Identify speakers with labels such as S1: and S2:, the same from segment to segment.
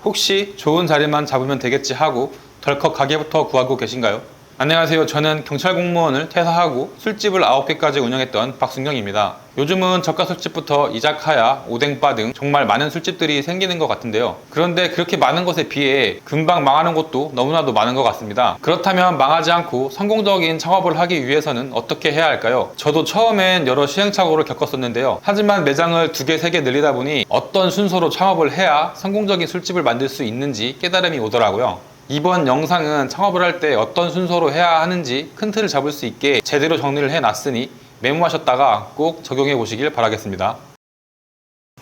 S1: 혹시 좋은 자리만 잡으면 되겠지 하고 덜컥 가게부터 구하고 계신가요? 안녕하세요. 저는 경찰 공무원을 퇴사하고 술집을 9개까지 운영했던 박순경입니다. 요즘은 저가 술집부터 이자카야, 오뎅바 등 정말 많은 술집들이 생기는 것 같은데요. 그런데 그렇게 많은 것에 비해 금방 망하는 곳도 너무나도 많은 것 같습니다. 그렇다면 망하지 않고 성공적인 창업을 하기 위해서는 어떻게 해야 할까요? 저도 처음엔 여러 시행착오를 겪었었는데요. 하지만 매장을 2개, 3개 늘리다 보니 어떤 순서로 창업을 해야 성공적인 술집을 만들 수 있는지 깨달음이 오더라고요. 이번 영상은 창업을 할 때 어떤 순서로 해야 하는지 큰 틀을 잡을 수 있게 제대로 정리를 해놨으니 메모하셨다가 꼭 적용해 보시길 바라겠습니다.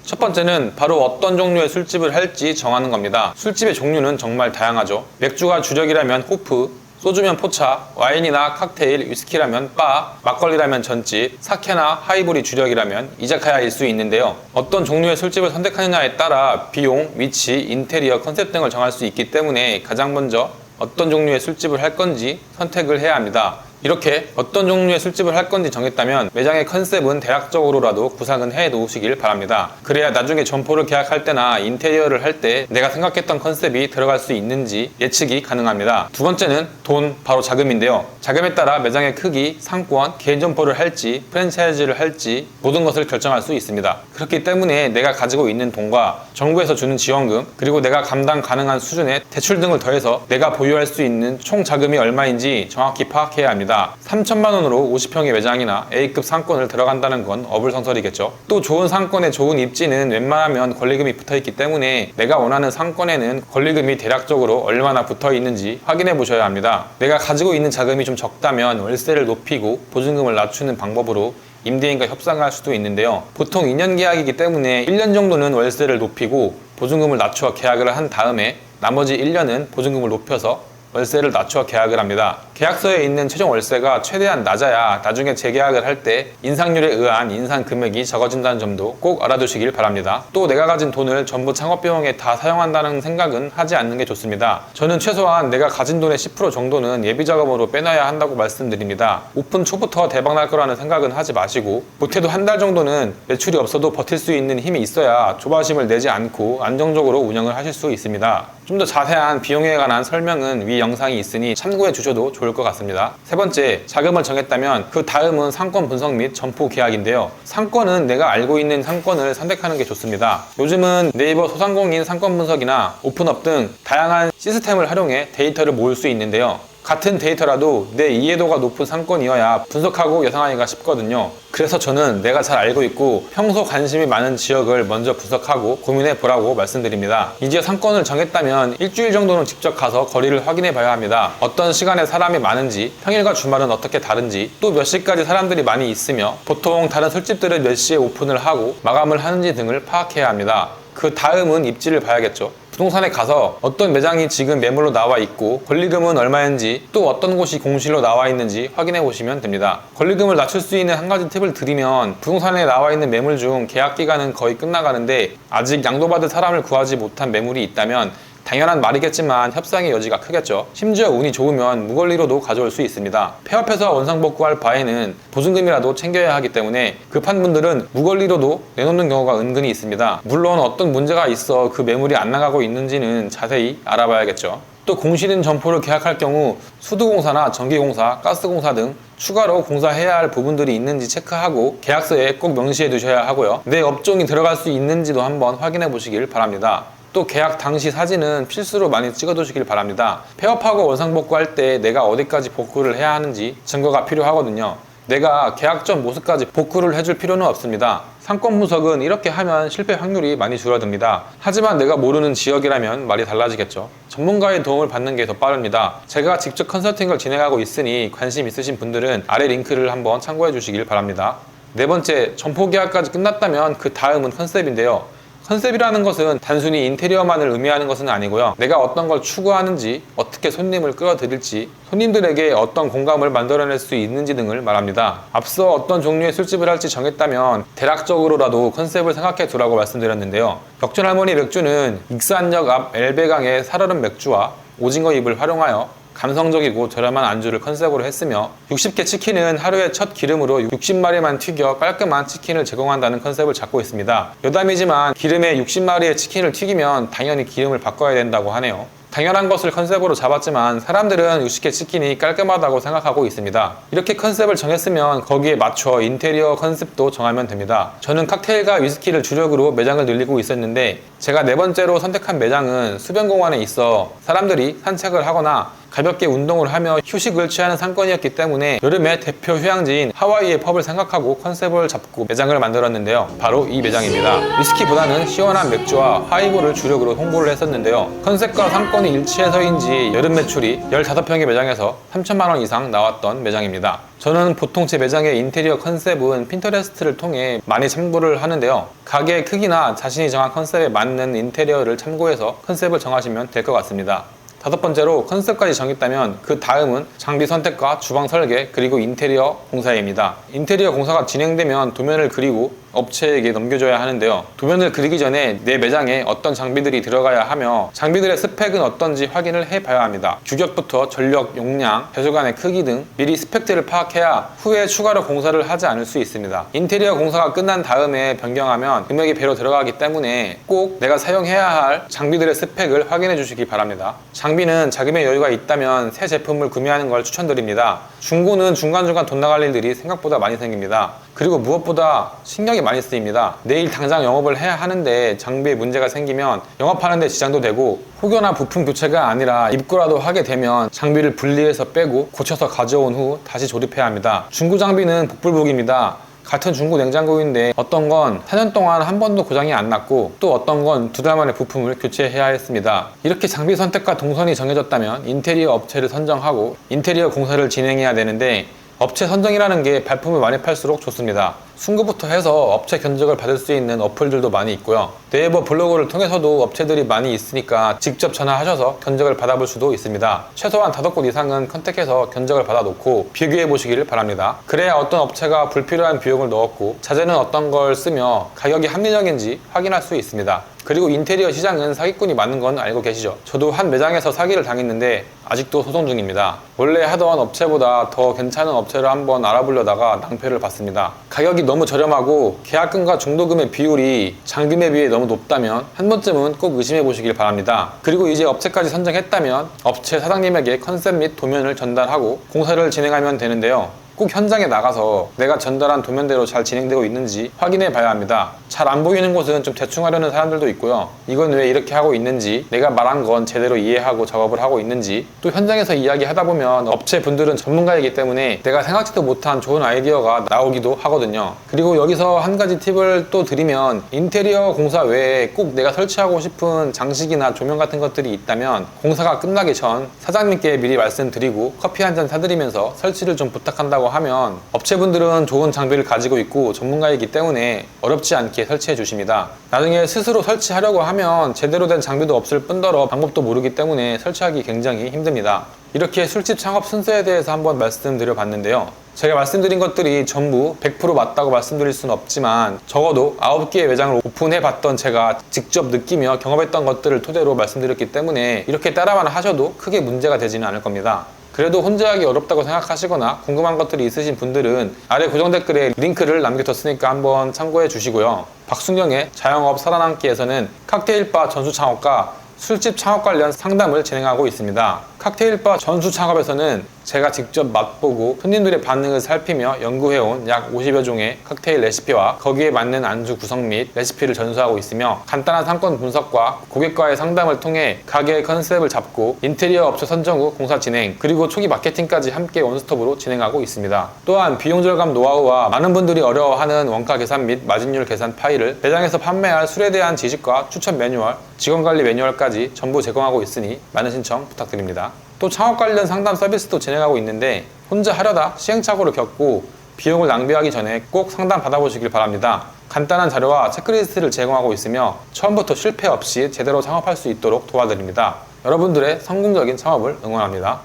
S1: 첫 번째는 바로 어떤 종류의 술집을 할지 정하는 겁니다. 술집의 종류는 정말 다양하죠. 맥주가 주력이라면 호프, 소주면 포차, 와인이나 칵테일, 위스키라면 바, 막걸리라면 전집, 사케나 하이볼이 주력이라면 이자카야일 수 있는데요. 어떤 종류의 술집을 선택하느냐에 따라 비용, 위치, 인테리어, 컨셉 등을 정할 수 있기 때문에 가장 먼저 어떤 종류의 술집을 할 건지 선택을 해야 합니다. 이렇게 어떤 종류의 술집을 할 건지 정했다면 매장의 컨셉은 대략적으로라도 구상은 해 놓으시길 바랍니다. 그래야 나중에 점포를 계약할 때나 인테리어를 할 때 내가 생각했던 컨셉이 들어갈 수 있는지 예측이 가능합니다. 두 번째는 돈, 바로 자금인데요. 자금에 따라 매장의 크기, 상권, 개인 점포를 할지 프랜차이즈를 할지 모든 것을 결정할 수 있습니다. 그렇기 때문에 내가 가지고 있는 돈과 정부에서 주는 지원금, 그리고 내가 감당 가능한 수준의 대출 등을 더해서 내가 보유할 수 있는 총 자금이 얼마인지 정확히 파악해야 합니다. 3천만 원으로 50평의 매장이나 A급 상권을 들어간다는 건 어불성설이겠죠. 또 좋은 상권에 좋은 입지는 웬만하면 권리금이 붙어있기 때문에 내가 원하는 상권에는 권리금이 대략적으로 얼마나 붙어있는지 확인해 보셔야 합니다. 내가 가지고 있는 자금이 좀 적다면 월세를 높이고 보증금을 낮추는 방법으로 임대인과 협상할 수도 있는데요. 보통 2년 계약이기 때문에 1년 정도는 월세를 높이고 보증금을 낮추어 계약을 한 다음에 나머지 1년은 보증금을 높여서 월세를 낮추어 계약을 합니다. 계약서에 있는 최종 월세가 최대한 낮아야 나중에 재계약을 할 때 인상률에 의한 인상 금액이 적어진다는 점도 꼭 알아두시길 바랍니다. 또 내가 가진 돈을 전부 창업 비용에 다 사용한다는 생각은 하지 않는 게 좋습니다. 저는 최소한 내가 가진 돈의 10% 정도는 예비 자금으로 빼놔야 한다고 말씀드립니다. 오픈 초부터 대박 날 거라는 생각은 하지 마시고 못해도 한 달 정도는 매출이 없어도 버틸 수 있는 힘이 있어야 조바심을 내지 않고 안정적으로 운영을 하실 수 있습니다. 좀 더 자세한 비용에 관한 설명은 위 영상이 있으니 참고해 주셔도 좋을 것 같습니다. 세 번째, 자금을 정했다면 그 다음은 상권 분석 및 점포 계약인데요. 상권은 내가 알고 있는 상권을 선택하는 게 좋습니다. 요즘은 네이버 소상공인 상권 분석이나 오픈업 등 다양한 시스템을 활용해 데이터를 모을 수 있는데요. 같은 데이터라도 내 이해도가 높은 상권이어야 분석하고 예상하기가 쉽거든요. 그래서 저는 내가 잘 알고 있고 평소 관심이 많은 지역을 먼저 분석하고 고민해 보라고 말씀드립니다. 이 지역 상권을 정했다면 일주일 정도는 직접 가서 거리를 확인해 봐야 합니다. 어떤 시간에 사람이 많은지, 평일과 주말은 어떻게 다른지, 또 몇 시까지 사람들이 많이 있으며 보통 다른 술집들은 몇 시에 오픈을 하고 마감을 하는지 등을 파악해야 합니다. 그 다음은 입지를 봐야겠죠. 부동산에 가서 어떤 매장이 지금 매물로 나와 있고 권리금은 얼마인지, 또 어떤 곳이 공실로 나와 있는지 확인해 보시면 됩니다. 권리금을 낮출 수 있는 한 가지 팁을 드리면, 부동산에 나와 있는 매물 중 계약 기간은 거의 끝나가는데 아직 양도받을 사람을 구하지 못한 매물이 있다면 당연한 말이겠지만 협상의 여지가 크겠죠. 심지어 운이 좋으면 무권리로도 가져올 수 있습니다. 폐업해서 원상복구할 바에는 보증금이라도 챙겨야 하기 때문에 급한 분들은 무권리로도 내놓는 경우가 은근히 있습니다. 물론 어떤 문제가 있어 그 매물이 안 나가고 있는지는 자세히 알아봐야겠죠. 또 공실인 점포를 계약할 경우 수도공사나 전기공사, 가스공사 등 추가로 공사해야 할 부분들이 있는지 체크하고 계약서에 꼭 명시해 두셔야 하고요. 내 업종이 들어갈 수 있는지도 한번 확인해 보시길 바랍니다. 또 계약 당시 사진은 필수로 많이 찍어두시길 바랍니다. 폐업하고 원상복구할 때 내가 어디까지 복구를 해야 하는지 증거가 필요하거든요. 내가 계약 전 모습까지 복구를 해줄 필요는 없습니다. 상권 분석은 이렇게 하면 실패 확률이 많이 줄어듭니다. 하지만 내가 모르는 지역이라면 말이 달라지겠죠. 전문가의 도움을 받는 게 더 빠릅니다. 제가 직접 컨설팅을 진행하고 있으니 관심 있으신 분들은 아래 링크를 한번 참고해 주시길 바랍니다. 네 번째, 점포 계약까지 끝났다면 그 다음은 컨셉인데요. 컨셉이라는 것은 단순히 인테리어만을 의미하는 것은 아니고요. 내가 어떤 걸 추구하는지, 어떻게 손님을 끌어들일지, 손님들에게 어떤 공감을 만들어낼 수 있는지 등을 말합니다. 앞서 어떤 종류의 술집을 할지 정했다면 대략적으로라도 컨셉을 생각해 두라고 말씀드렸는데요. 벽전할머니 맥주는 익산역 앞 엘베강의 살얼음 맥주와 오징어 잎을 활용하여 감성적이고 저렴한 안주를 컨셉으로 했으며 60개 치킨은 하루에 첫 기름으로 60마리만 튀겨 깔끔한 치킨을 제공한다는 컨셉을 잡고 있습니다. 여담이지만 기름에 60마리의 치킨을 튀기면 당연히 기름을 바꿔야 된다고 하네요. 당연한 것을 컨셉으로 잡았지만 사람들은 60개 치킨이 깔끔하다고 생각하고 있습니다. 이렇게 컨셉을 정했으면 거기에 맞춰 인테리어 컨셉도 정하면 됩니다. 저는 칵테일과 위스키를 주력으로 매장을 늘리고 있었는데 제가 네 번째로 선택한 매장은 수변공원에 있어 사람들이 산책을 하거나 가볍게 운동을 하며 휴식을 취하는 상권이었기 때문에 여름의 대표 휴양지인 하와이의 펍을 생각하고 컨셉을 잡고 매장을 만들었는데요. 바로 이 매장입니다. 위스키보다는 시원한 맥주와 하이볼을 주력으로 홍보를 했었는데요. 컨셉과 상권이 일치해서인지 여름 매출이 15평의 매장에서 3천만 원 이상 나왔던 매장입니다. 저는 보통 제 매장의 인테리어 컨셉은 핀터레스트를 통해 많이 참고를 하는데요. 가게의 크기나 자신이 정한 컨셉에 맞는 인테리어를 참고해서 컨셉을 정하시면 될 것 같습니다. 다섯 번째로 컨셉까지 정했다면 그 다음은 장비 선택과 주방 설계 그리고 인테리어 공사입니다. 인테리어 공사가 진행되면 도면을 그리고 업체에게 넘겨줘야 하는데요. 도면을 그리기 전에 내 매장에 어떤 장비들이 들어가야 하며 장비들의 스펙은 어떤지 확인을 해봐야 합니다. 규격부터 전력, 용량, 배수관의 크기 등 미리 스펙들을 파악해야 후에 추가로 공사를 하지 않을 수 있습니다. 인테리어 공사가 끝난 다음에 변경하면 금액이 배로 들어가기 때문에 꼭 내가 사용해야 할 장비들의 스펙을 확인해 주시기 바랍니다. 장비는 자금의 여유가 있다면 새 제품을 구매하는 걸 추천드립니다. 중고는 중간중간 돈 나갈 일들이 생각보다 많이 생깁니다. 그리고 무엇보다 신경이 많이 쓰입니다. 내일 당장 영업을 해야 하는데 장비에 문제가 생기면 영업하는데 지장도 되고 혹여나 부품 교체가 아니라 입고라도 하게 되면 장비를 분리해서 빼고 고쳐서 가져온 후 다시 조립해야 합니다. 중고 장비는 복불복입니다. 같은 중고 냉장고인데 어떤 건 4년 동안 한 번도 고장이 안 났고 또 어떤 건 2달 만에 부품을 교체해야 했습니다. 이렇게 장비 선택과 동선이 정해졌다면 인테리어 업체를 선정하고 인테리어 공사를 진행해야 되는데 업체 선정이라는 게 발품을 많이 팔수록 좋습니다. 순구부터 해서 업체 견적을 받을 수 있는 어플들도 많이 있고요. 네이버 블로그를 통해서도 업체들이 많이 있으니까 직접 전화하셔서 견적을 받아볼 수도 있습니다. 최소한 5곳 이상은 컨택해서 견적을 받아놓고 비교해 보시기를 바랍니다. 그래야 어떤 업체가 불필요한 비용을 넣었고 자재는 어떤 걸 쓰며 가격이 합리적인지 확인할 수 있습니다. 그리고 인테리어 시장은 사기꾼이 많은 건 알고 계시죠? 저도 한 매장에서 사기를 당했는데 아직도 소송 중입니다. 원래 하던 업체보다 더 괜찮은 업체를 한번 알아보려다가 낭패를 봤습니다. 가격이 너무 저렴하고 계약금과 중도금의 비율이 잔금에 비해 너무 높다면 한 번쯤은 꼭 의심해 보시길 바랍니다. 그리고 이제 업체까지 선정했다면 업체 사장님에게 컨셉 및 도면을 전달하고 공사를 진행하면 되는데요. 꼭 현장에 나가서 내가 전달한 도면대로 잘 진행되고 있는지 확인해 봐야 합니다. 잘 안 보이는 곳은 좀 대충 하려는 사람들도 있고요. 이건 왜 이렇게 하고 있는지, 내가 말한 건 제대로 이해하고 작업을 하고 있는지, 또 현장에서 이야기하다 보면 업체 분들은 전문가이기 때문에 내가 생각지도 못한 좋은 아이디어가 나오기도 하거든요. 그리고 여기서 한 가지 팁을 또 드리면 인테리어 공사 외에 꼭 내가 설치하고 싶은 장식이나 조명 같은 것들이 있다면 공사가 끝나기 전 사장님께 미리 말씀드리고 커피 한 잔 사드리면서 설치를 좀 부탁한다고 하면 업체분들은 좋은 장비를 가지고 있고 전문가이기 때문에 어렵지 않게 설치해 주십니다. 나중에 스스로 설치하려고 하면 제대로 된 장비도 없을 뿐더러 방법도 모르기 때문에 설치하기 굉장히 힘듭니다. 이렇게 술집 창업 순서에 대해서 한번 말씀드려 봤는데요. 제가 말씀드린 것들이 전부 100% 맞다고 말씀드릴 수는 없지만 적어도 9개의 매장을 오픈해 봤던 제가 직접 느끼며 경험했던 것들을 토대로 말씀드렸기 때문에 이렇게 따라만 하셔도 크게 문제가 되지는 않을 겁니다. 그래도 혼자 하기 어렵다고 생각하시거나 궁금한 것들이 있으신 분들은 아래 고정 댓글에 링크를 남겨뒀으니까 한번 참고해 주시고요. 박순경의 자영업 살아남기에서는 칵테일바 전수 창업과 술집 창업 관련 상담을 진행하고 있습니다. 칵테일바 전수 창업에서는 제가 직접 맛보고 손님들의 반응을 살피며 연구해온 약 50여 종의 칵테일 레시피와 거기에 맞는 안주 구성 및 레시피를 전수하고 있으며 간단한 상권 분석과 고객과의 상담을 통해 가게의 컨셉을 잡고 인테리어 업체 선정 후 공사 진행 그리고 초기 마케팅까지 함께 원스톱으로 진행하고 있습니다. 또한 비용 절감 노하우와 많은 분들이 어려워하는 원가 계산 및 마진율 계산 파일을 매장에서 판매할 술에 대한 지식과 추천 매뉴얼, 직원관리 매뉴얼까지 전부 제공하고 있으니 많은 신청 부탁드립니다. 또 창업 관련 상담 서비스도 진행하고 있는데 혼자 하려다 시행착오를 겪고 비용을 낭비하기 전에 꼭 상담 받아보시길 바랍니다. 간단한 자료와 체크리스트를 제공하고 있으며 처음부터 실패 없이 제대로 창업할 수 있도록 도와드립니다. 여러분들의 성공적인 창업을 응원합니다.